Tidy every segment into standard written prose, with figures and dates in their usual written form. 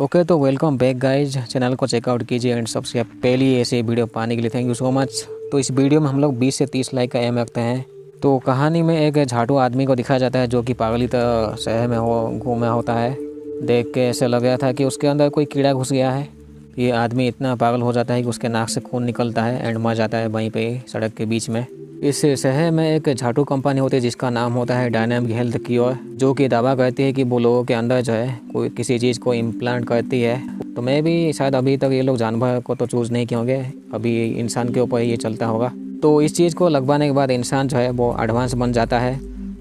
Okay तो welcome back guys. Channel को checkout कीजिए एंड सबसे पहली ऐसे वीडियो पाने के लिए थैंक यू सो मच। तो इस वीडियो में हम लोग 20 से 30 लाइक का एम रखते हैं। तो कहानी में एक झाटू आदमी को दिखाया जाता है जो कि पागली तरह शहर में घूमा होता है। देख के ऐसा लग रहा था कि उसके अंदर कोई कीड़ा घुस गया है। ये आदमी इतना पागल हो जाता है कि उसके नाक से खून निकलता है एंड मर जाता है वहीं पे सड़क के बीच में। इस शहर में एक झाटू कंपनी होती है जिसका नाम होता है डायनामिक हेल्थ क्योर, जो कि दावा करती है कि वो लोगों के अंदर जो है कोई किसी चीज़ को इम्प्लांट करती है। तो मैं भी शायद अभी तक ये लोग जानवर को तो चूज़ नहीं किए होंगे, अभी इंसान के ऊपर ये चलता होगा। तो इस चीज़ को लगवाने के बाद इंसान जो है वो एडवांस बन जाता है।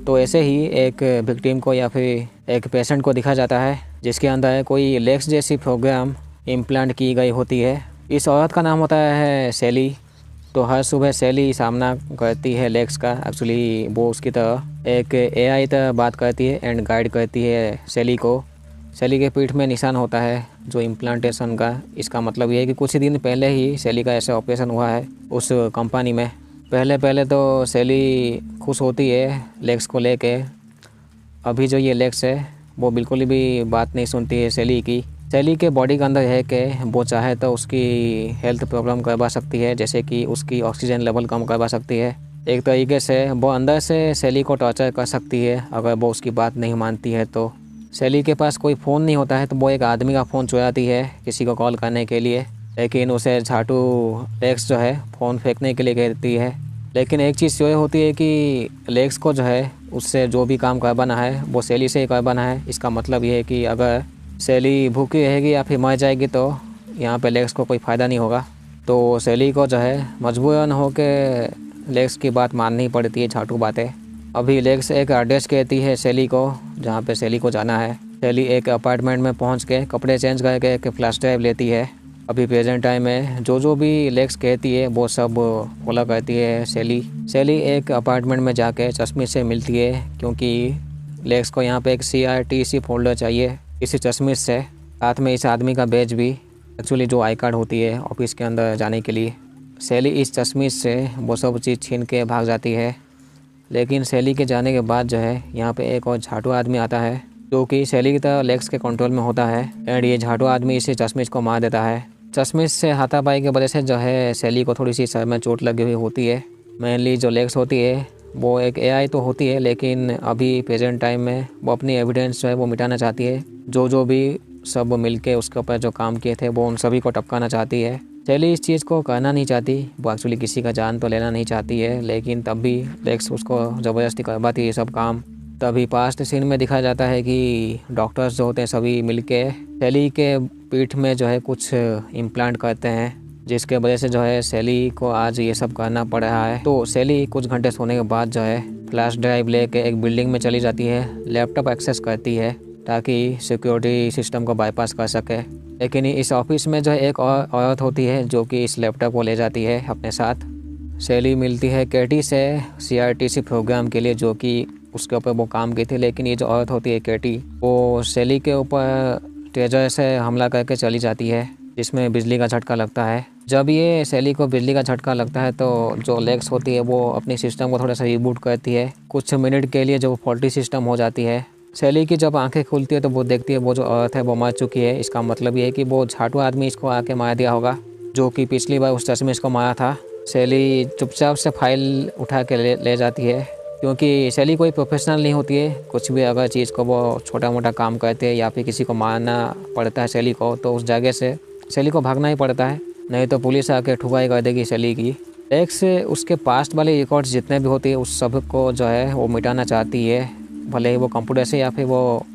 तो ऐसे ही एक विक्टिम को या फिर एक पेशेंट को दिखा जाता है जिसके अंदर कोई लेग्स जैसी प्रोग्राम इम्प्लांट की गई होती है। इस औरत का नाम होता है सैली। तो हर सुबह सैली सामना करती है लेग्स का। एक्चुअली वो उसकी तरह एक एआई तरह बात करती है एंड गाइड करती है सैली को। सैली के पीठ में निशान होता है जो इम्प्लांटेशन का। इसका मतलब ये है कि कुछ दिन पहले ही सैली का ऐसा ऑपरेशन हुआ है उस कंपनी में। पहले तो सैली खुश होती है लेग्स को लेके। अभी जो ये लेग्स है वो बिल्कुल भी बात नहीं सुनती है सैली की। सैली के बॉडी के अंदर है कि वो चाहे तो उसकी हेल्थ प्रॉब्लम करवा सकती है, जैसे कि उसकी ऑक्सीजन लेवल कम करवा सकती है। एक तरीके से वो अंदर से सैली को टॉर्चर कर सकती है अगर वो उसकी बात नहीं मानती है। तो सैली के पास कोई फ़ोन नहीं होता है तो वो एक आदमी का फ़ोन चुराती है किसी को कॉल करने के लिए, लेकिन उसे झाटू लेग्स जो है फ़ोन फेंकने के लिए कहती है। लेकिन एक चीज़ ये होती है कि लेग्स को जो है उससे जो भी काम करवाना है वो सैली से ही करवाना है। इसका मतलब ये है कि अगर सैली भूखी रहेगी या फिर मर जाएगी तो यहाँ पे लेग्स को कोई फ़ायदा नहीं होगा। तो सैली को जो है मजबूरन हो के लेग्स की बात माननी पड़ती है, झाटू बातें। अभी लेग्स एक एड्रेस कहती है सैली को जहाँ पे सैली को जाना है। सैली एक अपार्टमेंट में पहुँच के कपड़े चेंज करके एक फ्लैश ड्राइव लेती है। अभी प्रेजेंट टाइम में जो भी लेग्स कहती है वो सब फॉलो करती है सैली। सैली एक अपार्टमेंट में जाके चश्मे से मिलती है क्योंकि लेग्स को यहाँ पे एक CRTC फोल्डर चाहिए इसी चश्मे से। साथ में इस आदमी का बैज भी, एक्चुअली जो आई कार्ड होती है ऑफिस के अंदर जाने के लिए। सैली इस चश्मे से वो सब चीज़ छीन के भाग जाती है। लेकिन सैली के जाने के बाद जो है यहाँ पे एक और झाटू आदमी आता है जो कि सैली की तरह लेग्स के कंट्रोल में होता है एंड ये झाटू आदमी इसे चश्मे को मार देता है। चश्मे से हाथापाई की वजह से जो है सैली को थोड़ी सी सर में चोट लगी हुई होती है। मेनली जो लेग्स होती है वो एक AI तो होती है, लेकिन अभी प्रेजेंट टाइम में वो अपनी एविडेंस जो है वो मिटाना चाहती है। जो भी सब मिलके उसके ऊपर जो काम किए थे वो उन सभी को टपकाना चाहती है। सैली इस चीज़ को करना नहीं चाहती, वो एक्चुअली किसी का जान तो लेना नहीं चाहती है, लेकिन तब भी लेग्स उसको ज़बरदस्ती करवाती है ये सब काम। तभी पास्ट सीन में दिखाया जाता है कि डॉक्टर्स जो होते हैं सभी मिलके सैली के पीठ में जो है कुछ इम्प्लांट करते हैं, जिसके वजह से जो है सैली को आज ये सब करना पड़ रहा है। तो सैली कुछ घंटे सोने के बाद जो है फ्लैश ड्राइव लेके एक बिल्डिंग में चली जाती है, लैपटॉप एक्सेस करती है ताकि सिक्योरिटी सिस्टम को बाईपास कर सके। लेकिन इस ऑफिस में जो है एक और औरत होती है जो कि इस लैपटॉप को ले जाती है अपने साथ। सैली मिलती है कैटी से CRTC प्रोग्राम के लिए जो कि उसके ऊपर वो काम की थी। लेकिन ये जो औरत होती है कैटी, वो सैली के ऊपर टेजर से हमला करके चली जाती है जिसमें बिजली का झटका लगता है। जब ये सैली को बिजली का झटका लगता है तो जो लेग्स होती है वो अपनी सिस्टम को थोड़ा सा रिबूट करती है। कुछ मिनट के लिए जो फॉल्टी सिस्टम हो जाती है। सैली की जब आंखें खुलती है तो वो देखती है वो जो औरत है वो मर चुकी है। इसका मतलब ये है कि वो झाटू आदमी इसको आके मार दिया होगा जो कि पिछली बार उस चश्मे को मारा था। सैली चुपचाप से फाइल उठा के ले जाती है क्योंकि सैली कोई प्रोफेशनल नहीं होती है। कुछ भी अगर चीज़ को वो छोटा मोटा काम करते हैं या फिर किसी को मारना पड़ता है सैली को, तो उस जगह से सैली को भागना ही पड़ता है, नहीं तो पुलिस आके ठुकाई कर देगी सैली की। एक से उसके पास्ट वाले रिकॉर्ड्स जितने भी होते हैं उस सब को जो है वो मिटाना चाहती है, भले ही वो कंप्यूटर से या फिर वो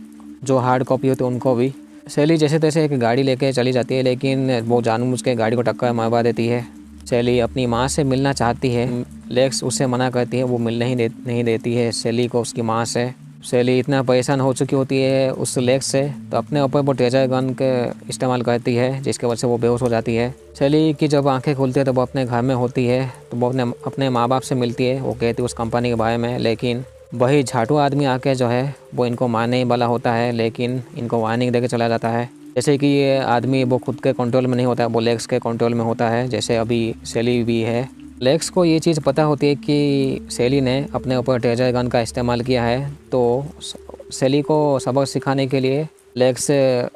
जो हार्ड कॉपी होती है उनको भी। सैली जैसे तैसे एक गाड़ी लेके चली जाती है, लेकिन वो जानबूझ के गाड़ी को टक्कर मारवा देती है। सैली अपनी माँ से मिलना चाहती है, लेग्स उसे मना करती है, वो मिलने ही नहीं देती है सैली को उसकी माँ से। सैली इतना परेशान हो चुकी होती है उस लेग्स से, तो अपने ऊपर वो टेजर गन के इस्तेमाल करती है जिसके वजह से वो बेहोश हो जाती है। सैली की जब आंखें खुलती है तो वो अपने घर में होती है, तो वो अपने माँ बाप से मिलती है। वो कहती है उस कंपनी के बारे में, लेकिन वही झाटू आदमी आके जो है वो इनको मारने वाला होता है, लेकिन इनको वार्निंग देके चला जाता है। जैसे कि ये आदमी वो खुद के कंट्रोल में नहीं होता है, वो लेग्स के कंट्रोल में होता है, जैसे अभी सैली भी है। लेग्स को ये चीज़ पता होती है कि सैली ने अपने ऊपर टेजर गन का इस्तेमाल किया है, तो सैली को सबक सिखाने के लिए लेग्स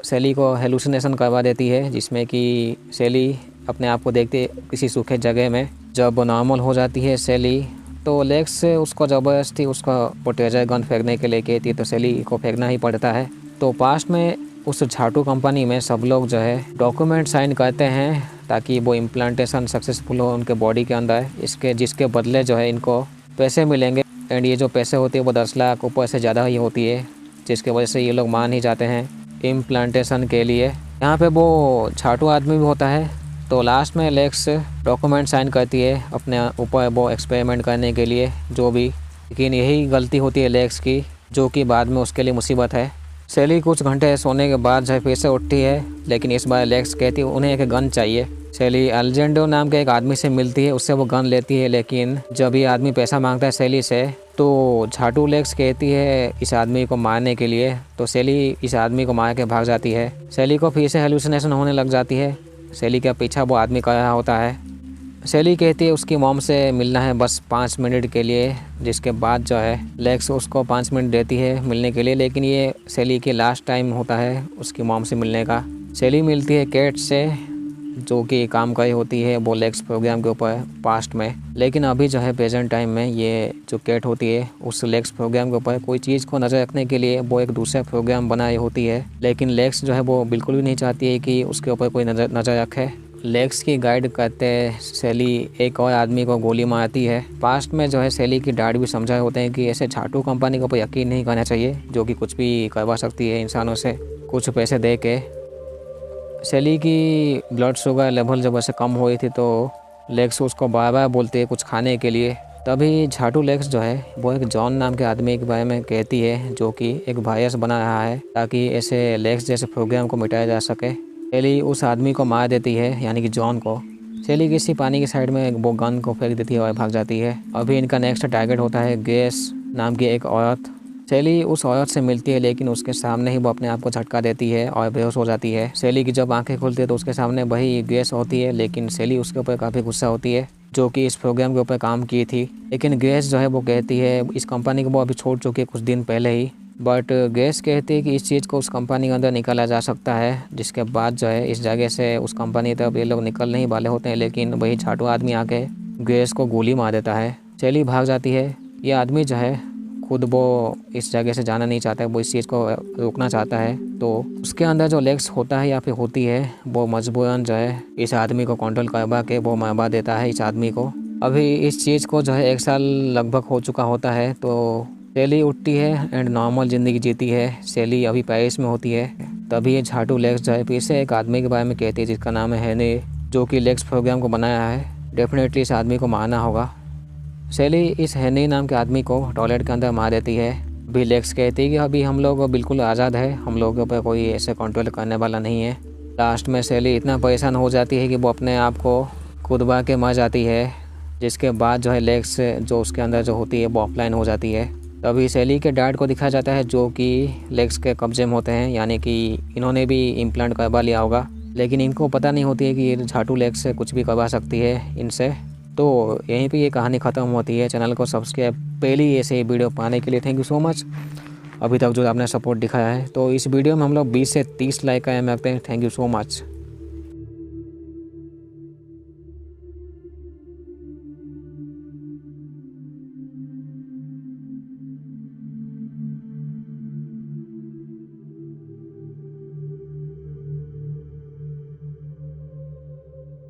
सेली को हेलुसिनेशन करवा देती है, जिसमें कि सेली अपने आप को देखते किसी सूखे जगह में। जब नॉर्मल हो जाती है सेली, तो लेग्स उसको ज़बरदस्ती उसका पोटेजर गन फेंकने के लिए कहती है, तो सेली को फेंकना ही पड़ता है। तो पास्ट में उस झाटू कंपनी में सब लोग जो है डॉक्यूमेंट साइन करते हैं ताकि वो इम्प्लांटेशन सक्सेसफुल हो उनके बॉडी के अंदर, जिसके बदले जो है इनको पैसे मिलेंगे। एंड ये जो पैसे होती है वो 10 लाख ऊपर से ज़्यादा ही होती है, जिसके वजह से ये लोग मान ही जाते हैं इम्प्लांटेशन के लिए। यहाँ पे वो झाटू आदमी भी होता है। तो लास्ट में लेग्स डॉक्यूमेंट साइन करती है अपने ऊपर वो एक्सपेरिमेंट करने के लिए जो भी, लेकिन यही गलती होती है लेग्स की, जो कि बाद में उसके लिए मुसीबत है। सेली कुछ घंटे सोने के बाद जो है फिर से उठती है, लेकिन इस बार लेग्स कहती है उन्हें एक गन चाहिए। सेली अल्जेंडो नाम के एक आदमी से मिलती है, उससे वो गन लेती है, लेकिन जब ये आदमी पैसा मांगता है सेली से, तो झाटू लेग्स कहती है इस आदमी को मारने के लिए। तो सेली इस आदमी को मार के भाग जाती है। सेली को फिर से हेलुसिनेशन होने लग जाती है। सेली का पीछा वो आदमी कर रहा होता है। सेली कहती है उसकी मॉम से मिलना है बस 5 मिनट के लिए, जिसके बाद जो है लेग्स उसको 5 मिनट देती है मिलने के लिए, लेकिन ये सेली के लास्ट टाइम होता है उसकी मॉम से मिलने का। सेली मिलती है कैट से, जो कि काम कर रही होती है वो लेग्स प्रोग्राम के ऊपर पास्ट में, लेकिन अभी जो है प्रेजेंट टाइम में ये जो कैट होती है उस लेग्स प्रोग्राम के ऊपर कोई चीज़ को नज़र रखने के लिए वो एक दूसरा प्रोग्राम बनाई होती है, लेकिन लेग्स जो है वो बिल्कुल भी नहीं चाहती है कि उसके ऊपर कोई नज़र रखे। लेग्स की गाइड करते सेली एक और आदमी को गोली मारती है। पास्ट में जो है सेली की डैड भी समझाए होते हैं कि ऐसे झाटू कंपनी के ऊपर यकीन नहीं करना चाहिए, जो कि कुछ भी करवा सकती है इंसानों से कुछ पैसे दे के। सेली की ब्लड शुगर लेवल जब ऐसे कम हुई थी, तो लेग्स उसको बार बार बोलते हैं कुछ खाने के लिए। तभी झाटू लेग्स जो है वो एक जॉन नाम के आदमी के बारे में कहती है, जो कि एक वायरस बना रहा है ताकि ऐसे लेग्स जैसे प्रोग्राम को मिटाया जा सके। सेली उस आदमी को मार देती है, यानी कि जॉन को। सेली किसी पानी की साइड में वो गन को फेंक देती है और भाग जाती है। अभी इनका नेक्स्ट टारगेट होता है ग्रेस नाम की एक औरत। सेली उस औरत से मिलती है, लेकिन उसके सामने ही वो अपने आप को झटका देती है और बेहोश हो जाती है। सेली की जब आंखें खुलती है तो उसके सामने वही ग्रेस होती है, लेकिन सेली उसके ऊपर काफ़ी गुस्सा होती है, जो कि इस प्रोग्राम के ऊपर काम की थी। लेकिन ग्रेस जो है वो कहती है इस कंपनी को वो अभी छोड़ चुकी है कुछ दिन पहले ही, बट ग्रेस कहती है कि इस चीज़ को उस कंपनी के अंदर निकाला जा सकता है, जिसके बाद जो है इस जगह से उस कंपनी तब ये लोग निकल नहीं वाले होते हैं, लेकिन वही झाटू आदमी आके ग्रेस को गोली मार देता है। सेली भाग जाती है। ये आदमी जो है खुद वो इस जगह से जाना नहीं चाहता है, वो इस चीज़ को रोकना चाहता है, तो उसके अंदर जो लेग्स होता है या फिर होती है वो मजबूरन जो है इस आदमी को कंट्रोल करवा के वो मरवा देता है इस आदमी को। अभी इस चीज़ को जो है 1 साल लगभग हो चुका होता है। तो सेली उठती है एंड नॉर्मल ज़िंदगी जीती है। सेली अभी पेरिस में होती है। तभी ये झाटू लेग्स जो है फिर से एक आदमी के बारे में कहती है जिसका नाम है हेनरी, जो कि लेग्स प्रोग्राम को बनाया है। डेफिनेटली इस आदमी को मारना होगा। सेली इस हेनरी नाम के आदमी को टॉयलेट के अंदर मार देती है। अभी लेग्स कहती है कि अभी हम लोग बिल्कुल आज़ाद है, हम लोगों के ऊपर कोई ऐसे कंट्रोल करने वाला नहीं है। लास्ट में सेली इतना परेशान हो जाती है कि वो अपने आप को खुदबा के मर जाती है, जिसके बाद जो है लेग्स जो उसके अंदर जो होती है वो ऑफलाइन हो जाती है। तभी सेली के डैड को दिखाया जाता है, जो कि लेग्स के कब्जे में होते हैं, यानी कि इन्होंने भी इम्प्लांट करवा लिया होगा, लेकिन इनको पता नहीं होती है कि ये झाटू लेग्स से कुछ भी करवा सकती है इनसे। तो यहीं पे ये कहानी ख़त्म होती है। चैनल को सब्सक्राइब पहली ऐसे वीडियो पाने के लिए थैंक यू सो मच। अभी तक जो आपने सपोर्ट दिखाया है, तो इस वीडियो में हम लोग 20 से 30 लाइक का एम रखते हैं। Thank you so much.